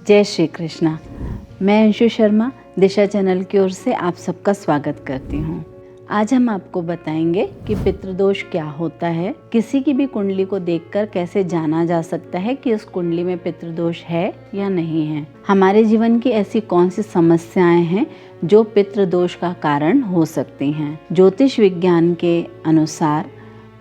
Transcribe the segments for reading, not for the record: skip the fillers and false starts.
जय श्री कृष्णा। मैं अंशु शर्मा दिशा चैनल की ओर से आप सबका स्वागत करती हूँ। आज हम आपको बताएंगे कि पितृदोष क्या होता है, किसी की भी कुंडली को देखकर कैसे जाना जा सकता है कि उस कुंडली में पितृदोष है या नहीं है। हमारे जीवन की ऐसी कौन सी समस्याएं हैं जो पितृदोष का कारण हो सकती हैं। ज्योतिष विज्ञान के अनुसार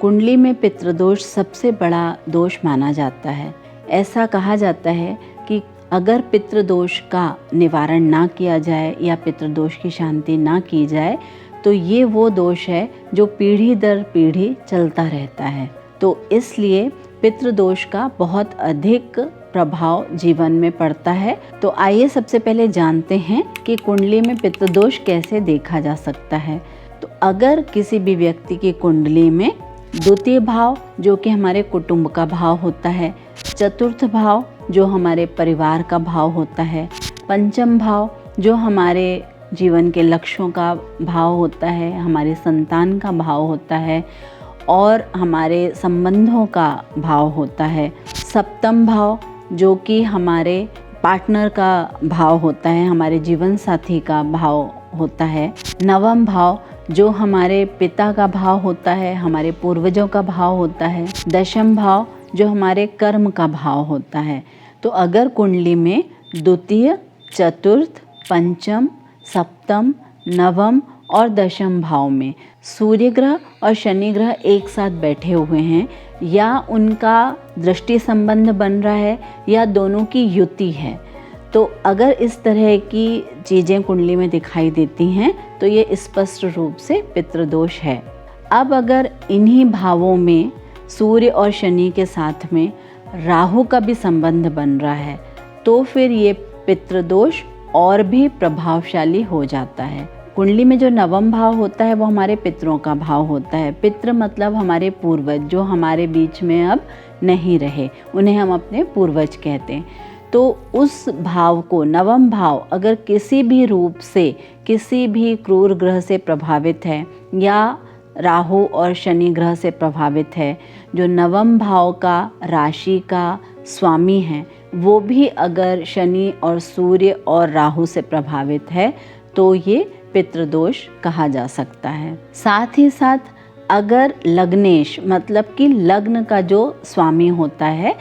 कुंडली में पितृदोष सबसे बड़ा दोष माना जाता है। ऐसा कहा जाता है कि अगर पितृदोष का निवारण ना किया जाए या पितृदोष की शांति ना की जाए तो ये वो दोष है जो पीढ़ी दर पीढ़ी चलता रहता है। तो इसलिए पितृदोष का बहुत अधिक प्रभाव जीवन में पड़ता है। तो आइए सबसे पहले जानते हैं कि कुंडली में पितृदोष कैसे देखा जा सकता है। तो अगर किसी भी व्यक्ति की कुंडली में द्वितीय भाव जो कि हमारे कुटुंब का भाव होता है, चतुर्थ भाव जो हमारे परिवार का भाव होता है, पंचम भाव जो हमारे जीवन के लक्ष्यों का भाव होता है, हमारे संतान का भाव होता है और हमारे संबंधों का भाव होता है, सप्तम भाव जो कि हमारे पार्टनर का भाव होता है, हमारे जीवन साथी का भाव होता है, नवम भाव जो हमारे पिता का भाव होता है, हमारे पूर्वजों का भाव होता है, दशम भाव जो हमारे कर्म का भाव होता है। तो अगर कुंडली में द्वितीय, चतुर्थ, पंचम, सप्तम, नवम और दशम भाव में सूर्य ग्रह और शनि ग्रह एक साथ बैठे हुए हैं या उनका दृष्टि संबंध बन रहा है या दोनों की युति है, तो अगर इस तरह की चीज़ें कुंडली में दिखाई देती हैं तो ये स्पष्ट रूप से पितृदोष है। अब अगर इन्हीं भावों में सूर्य और शनि के साथ में राहु का भी संबंध बन रहा है तो फिर ये पितृदोष और भी प्रभावशाली हो जाता है। कुंडली में जो नवम भाव होता है वो हमारे पितरों का भाव होता है। पितृ मतलब हमारे पूर्वज जो हमारे बीच में अब नहीं रहे, उन्हें हम अपने पूर्वज कहते हैं। तो उस भाव को, नवम भाव अगर किसी भी रूप से किसी भी क्रूर ग्रह से प्रभावित है या राहु और शनि ग्रह से प्रभावित है, जो नवम भाव का राशि का स्वामी है वो भी अगर शनि और सूर्य और राहु से प्रभावित है तो ये पितृदोष कहा जा सकता है। साथ ही साथ अगर लग्नेश मतलब कि लग्न का जो स्वामी होता है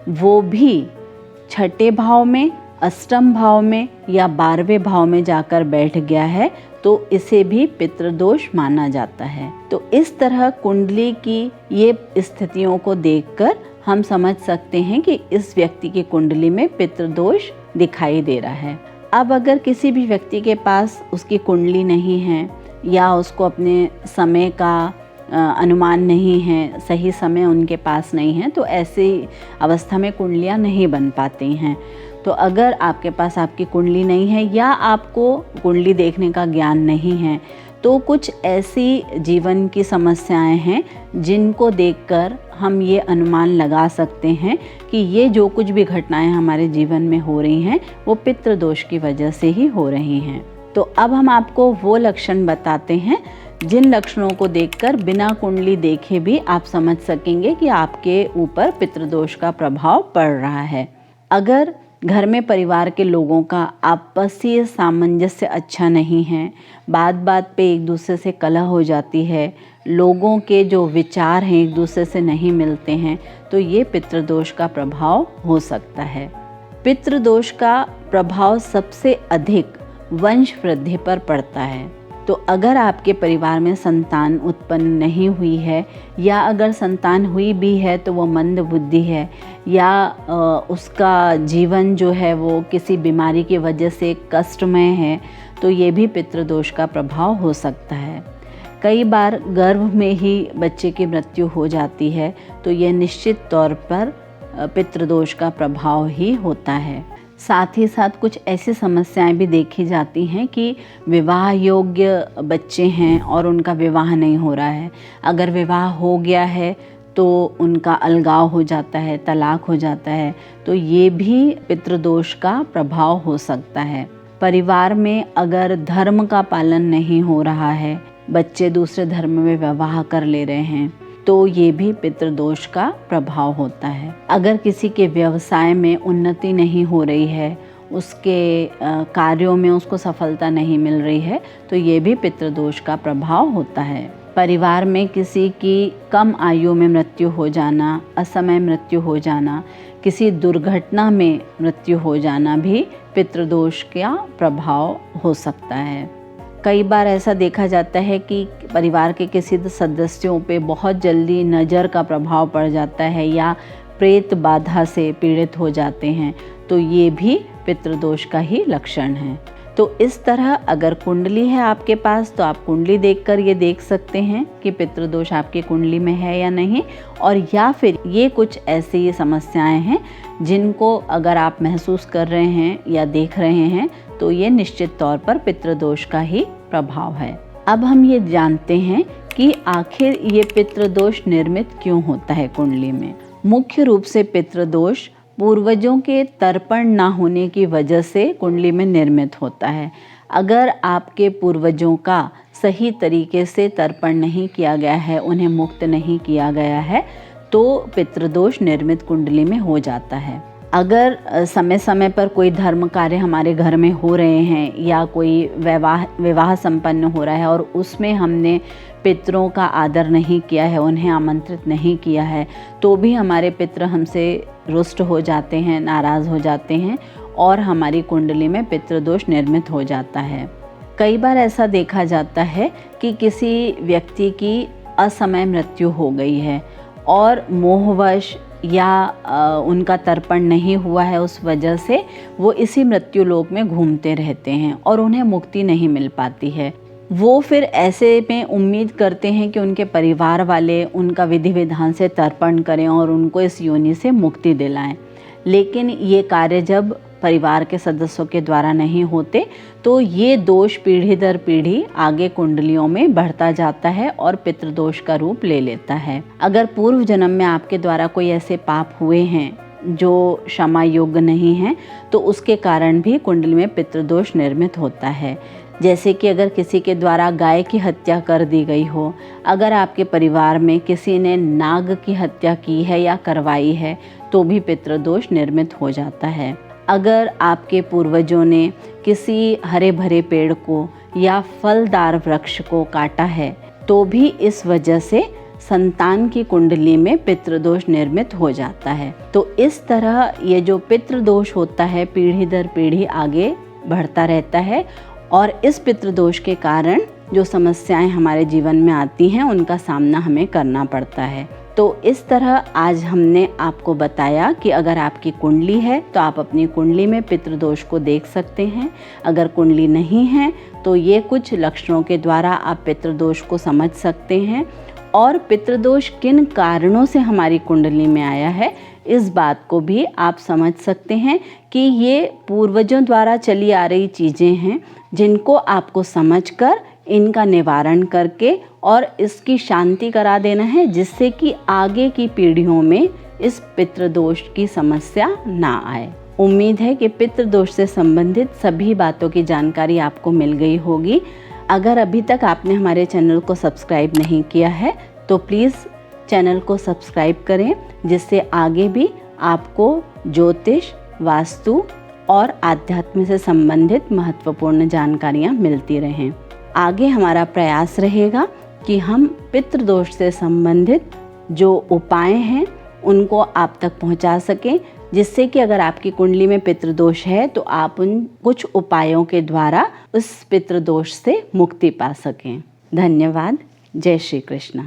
वो भी छठे भाव में, अष्टम भाव में या 12वें भाव में जाकर बैठ गया है तो इसे भी पितृदोष माना जाता है। तो इस तरह कुंडली की ये स्थितियों को देखकर हम समझ सकते हैं कि इस व्यक्ति की कुंडली में पितृदोष दिखाई दे रहा है। अब अगर किसी भी व्यक्ति के पास उसकी कुंडली नहीं है या उसको अपने समय का अनुमान नहीं है, सही समय उनके पास नहीं है, तो ऐसी अवस्था में कुंडलियां नहीं बन पाती हैं। तो अगर आपके पास आपकी कुंडली नहीं है या आपको कुंडली देखने का ज्ञान नहीं है तो कुछ ऐसी जीवन की समस्याएं हैं जिनको देखकर हम ये अनुमान लगा सकते हैं कि ये जो कुछ भी घटनाएं हमारे जीवन में हो रही हैं वो पितृदोष की वजह से ही हो रही हैं। तो अब हम आपको वो लक्षण बताते हैं जिन लक्षणों को देखकर बिना कुंडली देखे भी आप समझ सकेंगे कि आपके ऊपर पितृदोष का प्रभाव पड़ रहा है। अगर घर में परिवार के लोगों का आपसी सामंजस्य अच्छा नहीं है, बात बात पे एक दूसरे से कलह हो जाती है, लोगों के जो विचार हैं एक दूसरे से नहीं मिलते हैं, तो ये पितृदोष का प्रभाव हो सकता है। पितृदोष का प्रभाव सबसे अधिक वंश वृद्धि पर पड़ता है। तो अगर आपके परिवार में संतान उत्पन्न नहीं हुई है या अगर संतान हुई भी है तो वो मंद बुद्धि है या उसका जीवन जो है वो किसी बीमारी की वजह से कष्टमय है, तो ये भी पितृदोष का प्रभाव हो सकता है। कई बार गर्भ में ही बच्चे की मृत्यु हो जाती है तो ये निश्चित तौर पर पितृदोष का प्रभाव ही होता है। साथ ही साथ कुछ ऐसी समस्याएं भी देखी जाती हैं कि विवाह योग्य बच्चे हैं और उनका विवाह नहीं हो रहा है। अगर विवाह हो गया है तो उनका अलगाव हो जाता है, तलाक हो जाता है, तो ये भी पितृदोष का प्रभाव हो सकता है। परिवार में अगर धर्म का पालन नहीं हो रहा है, बच्चे दूसरे धर्म में विवाह कर ले रहे हैं, तो ये भी पितृदोष का प्रभाव होता है। अगर किसी के व्यवसाय में उन्नति नहीं हो रही है उसके कार्यों में उसको सफलता नहीं मिल रही है, तो ये भी पितृदोष का प्रभाव होता है। परिवार में किसी की कम आयु में मृत्यु हो जाना, असमय मृत्यु हो जाना, किसी दुर्घटना में मृत्यु हो जाना भी पितृदोष का प्रभाव हो सकता है। कई बार ऐसा देखा जाता है कि परिवार के किसी सदस्यों पे बहुत जल्दी नज़र का प्रभाव पड़ जाता है या प्रेत बाधा से पीड़ित हो जाते हैं, तो ये भी पितृदोष का ही लक्षण है। तो इस तरह अगर कुंडली है आपके पास तो आप कुंडली देखकर ये देख सकते हैं कि पितृदोष आपकी कुंडली में है या नहीं, और या फिर ये कुछ ऐसी समस्याएं हैं जिनको अगर आप महसूस कर रहे हैं या देख रहे हैं तो ये निश्चित तौर पर पितृदोष का ही प्रभाव है। अब हम ये जानते हैं कि आखिर ये पितृदोष निर्मित क्यों होता है कुंडली में। मुख्य रूप से पितृदोष पूर्वजों के तर्पण ना होने की वजह से कुंडली में निर्मित होता है। अगर आपके पूर्वजों का सही तरीके से तर्पण नहीं किया गया है, उन्हें मुक्त नहीं किया गया है, तो पितृदोष निर्मित कुंडली में हो जाता है। अगर समय समय पर कोई धर्म कार्य हमारे घर में हो रहे हैं या कोई विवाह संपन्न हो रहा है और उसमें हमने पितरों का आदर नहीं किया है, उन्हें आमंत्रित नहीं किया है, तो भी हमारे पितर हमसे रुष्ट हो जाते हैं, नाराज़ हो जाते हैं और हमारी कुंडली में पितृदोष निर्मित हो जाता है। कई बार ऐसा देखा जाता है कि किसी व्यक्ति की असमय मृत्यु हो गई है और मोहवश या उनका तर्पण नहीं हुआ है, उस वजह से वो इसी मृत्यु लोक में घूमते रहते हैं और उन्हें मुक्ति नहीं मिल पाती है। वो फिर ऐसे में उम्मीद करते हैं कि उनके परिवार वाले उनका विधि विधान से तर्पण करें और उनको इस योनि से मुक्ति दिलाएं, लेकिन ये कार्य जब परिवार के सदस्यों के द्वारा नहीं होते तो ये दोष पीढ़ी दर पीढ़ी आगे कुंडलियों में बढ़ता जाता है और पितृदोष का रूप ले लेता है। अगर पूर्व जन्म में आपके द्वारा कोई ऐसे पाप हुए हैं जो क्षमा योग्य नहीं हैं, तो उसके कारण भी कुंडली में पितृदोष निर्मित होता है। जैसे कि अगर किसी के द्वारा गाय की हत्या कर दी गई हो, अगर आपके परिवार में किसी ने नाग की हत्या की है या करवाई है, तो भी पितृदोष निर्मित हो जाता है। अगर आपके पूर्वजों ने किसी हरे भरे पेड़ को या फलदार वृक्ष को काटा है, तो भी इस वजह से संतान की कुंडली में पितृदोष निर्मित हो जाता है। तो इस तरह ये जो पितृदोष होता है पीढ़ी दर पीढ़ी आगे बढ़ता रहता है और इस पितृदोष के कारण जो समस्याएं हमारे जीवन में आती हैं उनका सामना हमें करना पड़ता है। तो इस तरह आज हमने आपको बताया कि अगर आपकी कुंडली है तो आप अपनी कुंडली में पितृदोष को देख सकते हैं। अगर कुंडली नहीं है तो ये कुछ लक्षणों के द्वारा आप पितृदोष को समझ सकते हैं और पितृदोष किन कारणों से हमारी कुंडली में आया है इस बात को भी आप समझ सकते हैं कि ये पूर्वजों द्वारा चली आ रही चीज़ें हैं जिनको आपको समझकर इनका निवारण करके और इसकी शांति करा देना है, जिससे कि आगे की पीढ़ियों में इस पितृदोष की समस्या ना आए। उम्मीद है कि पितृदोष से संबंधित सभी बातों की जानकारी आपको मिल गई होगी। अगर अभी तक आपने हमारे चैनल को सब्सक्राइब नहीं किया है तो प्लीज़ चैनल को सब्सक्राइब करें, जिससे आगे भी आपको ज्योतिष, वास्तु और आध्यात्म से संबंधित महत्वपूर्ण जानकारियाँ मिलती रहें। आगे हमारा प्रयास रहेगा कि हम पितृदोष से संबंधित जो उपाय हैं उनको आप तक पहुंचा सकें, जिससे कि अगर आपकी कुंडली में पितृदोष है तो आप उन कुछ उपायों के द्वारा उस पितृदोष से मुक्ति पा सकें। धन्यवाद। जय श्री कृष्ण।